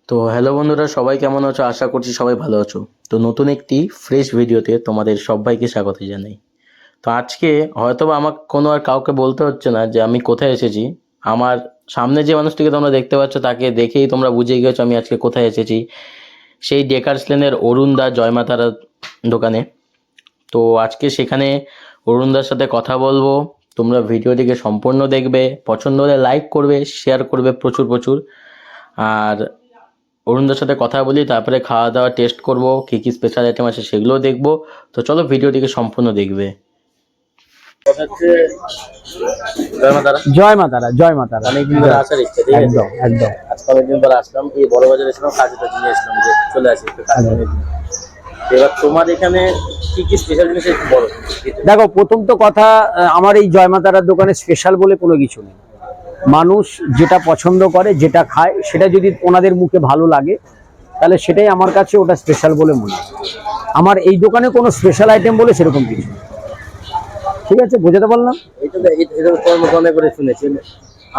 তো হ্যালো বন্ধুরা, সবাই কেমন আছো? আশা করছি সবাই ভালো আছো। তো নতুন একটি ফ্রেশ ভিডিওতে তোমাদের সবাইকে স্বাগত জানাই। তো আজকে হয়তোবা আমাকে কোনো আর কাউকে বলতে হচ্ছে না যে আমি কোথায় এসেছি। আমার সামনে যে মানুষটিকে তোমরা দেখতে পাচ্ছ তাকে দেখেই তোমরা বুঝে গেছো আমি আজকে কোথায় এসেছি। সেই ডেকার্স লেনের অরুণদা জয়মাতারা দোকানে। তো আজকে সেখানে অরুণদার সাথে কথা বলবো। তোমরা ভিডিওটিকে সম্পূর্ণ দেখবে, পছন্দ হলে লাইক করবে, শেয়ার করবে প্রচুর প্রচুর। আর অরুণদার সাথে কথা বলি, তারপরে খাওয়া দাওয়া টেস্ট করব, কী কী স্পেশাল আইটেম আছে সেগুলোও দেখবো। তো চলো ভিডিওটিকে সম্পূর্ণ দেখবে। জয় মাতারা, জয় মাতারা। অনেকদিন ধরে আসার ইচ্ছা, ঠিক আছে? একদম একদম। আজকে অনেকদিন পরে আসলাম, এই বড় বাজারে এসলাম, কাজে টাজে নিয়ে এসলাম যে চলে আসি একটু কাজ। এবার তোমার এখানে কি কি স্পেশাল জিনিস একটু বলো। দেখো, প্রথম তো কথা, আমার এই জয় মাতারার দোকানে স্পেশাল বলে কোনো কিছু নেই। মানুষ যেটা পছন্দ করে, যেটা খায়, সেটা যদি ওনাদের মুখে ভালো লাগে তাহলে সেটাই আমার কাছে ওটা স্পেশাল বলে মনে হয়। আমার এই দোকানে কোনো স্পেশাল আইটেম বলে সেরকম কিছু নেই। ঠিক আছে, বোঝাতে পারলাম? এটা কর্মকর্ণে করে শুনেছি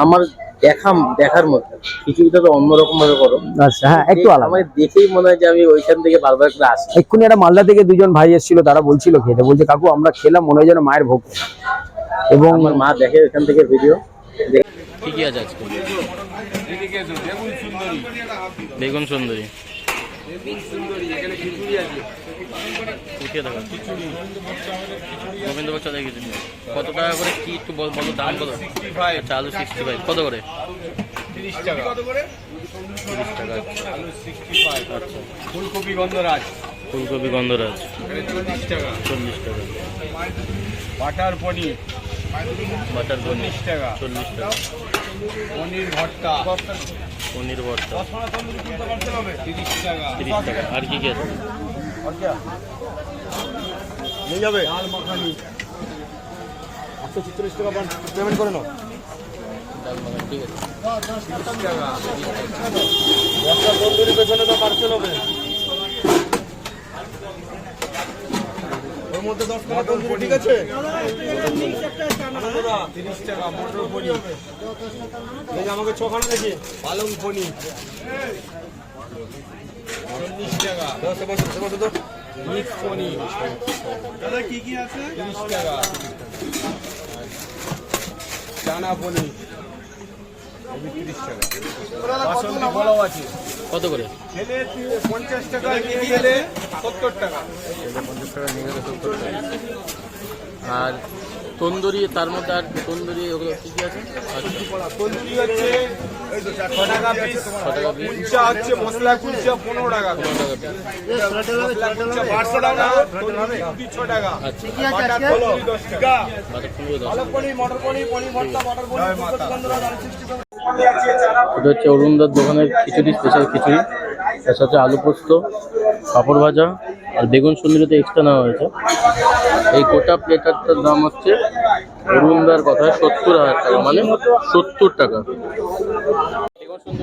আমার দেখার মধ্যে খিচুড়িটা তো অন্যরকম ভাবে করো। আচ্ছা, হ্যাঁ, একটু আলাদা। আমার দেখেই মনে হয় যে আমি ওইখান থেকে বারবার করে আসি। এক্ষুনি একটা মালদা থেকে দুজন ভাই এসেছিল, তারা বলছিল খেতে, বলছে কাকু আমরা খেলাম, মনে হয় যেন মায়ের ভোগ। এবং আমার মা দেখে ওইখান থেকে ভিডিও। কি কি আছে আজকে? বেগুন সুন্দরী, গোবিন্দভোগ চালের খিচুড়ি কত টাকা করে? কি একটু বলো, দাম কত? আচ্ছা, আলু 65 কত করে? 30 টাকা। 30 টাকা। আলু 65। আচ্ছা, ফুলকপি গন্ধরাজ ফুলকপি গন্ধরাজ 40 টাকা। 40 টাকা। বাটার পনির বাটার পনির 40 টাকা। 40 টাকা। পনির ভর্তা পনির ভর্তা 30 টাকা। 30 টাকা। আর কি কি আছে? নিয়ে যাবে ডাল মাখানি 146 টাকা পেমেন্ট করে নাও। ডাল মাখানি, ঠিক আছে। 30 টাকা। বস্তা তন্দুরি পেছনে তো পার্সেল হবে। ওর মধ্যে 10 টাকা তন্দুরি, ঠিক আছে? 30 টাকা। মটর পনির এই আমাকে 6 খানা দেখি। পালং পনির 40 টাকা। মিক্স পনির দাদা কি কি আছে? 30 টাকা। চানা পনির 30 টাকা। বাসন্তী পোলাও আছে কত করে? খেলে 50 টাকা, নিয়ে গেলে 70 টাকা। 50 টাকা নিয়ে গেলে 70 টাকা। আর তন্দুরি, তার মধ্যে আর তন্দুরি ওগুলো কি কি আছে? তন্দুরি হচ্ছে 6 টাকা পিস। 6 টাকা পিস। কুলচা হচ্ছে মশলা কুলচা 15 টাকা। 15 টাকা পিস। মশলা কুলচা 500 টাকা। তন্দুরি 6 টাকা। আচ্ছা, বাটার তন্দুরি 10 টাকা। বাটার পনির 10 পালক টাকা। পনির, মটর পনির, পনির ভর্তা, বাটার পনির, গন্ধরাজ 60 টাকা। এটা হচ্ছে অরুণদার দোকানের খিচুড়ি, স্পেশাল খিচুড়ি। তার সাথে আলু পোস্ত, পাঁপড় ভাজা আর বেগুন সুন্দরীতে এক্সট্রা নেওয়া হয়েছে। এই গোটা প্লেটারটার দাম হচ্ছে অরুণদার কথায় 70,000 টাকা, মানে 70 টাকা।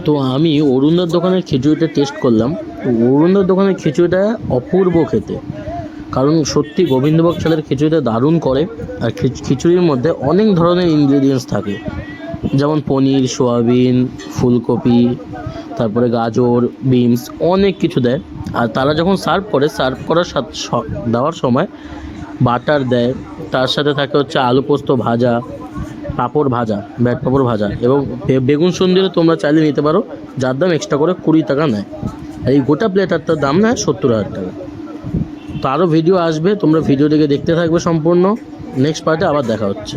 তো আমি অরুণদার দোকানের খিচুড়িটা টেস্ট করলাম। অরুণদার দোকানের খিচুড়িটা অপূর্ব খেতে, কারণ সত্যি গোবিন্দভোগ চালের খিচুড়িটা দারুণ করে। আর খিচুড়ির মধ্যে অনেক ধরনের ইনগ্রিডিয়েন্টস থাকে, যেমন পনির, সোয়াবিন, ফুলকপি, তারপরে গাজর, বিনস, অনেক কিছু দেয়। আর তারা যখন সার্ভ করার দেওয়ার সময় বাটার দেয়, তার সাথে থাকে হচ্ছে আলু পোস্ত ভাজা, পাঁপড় ভাজা, ব্যাট পাঁপড় ভাজা এবং বেগুন সুন্দরী তোমরা চাইলে নিতে পারো, যার দাম এক্সট্রা করে 20 টাকা নেয়। আর এই গোটা প্লেটারটার দাম নেয় 70,000 টাকা। তো আরও ভিডিও আসবে, তোমরা ভিডিওটিকে দেখতে থাকবে সম্পূর্ণ। নেক্সট পার্টে আবার দেখা হচ্ছে।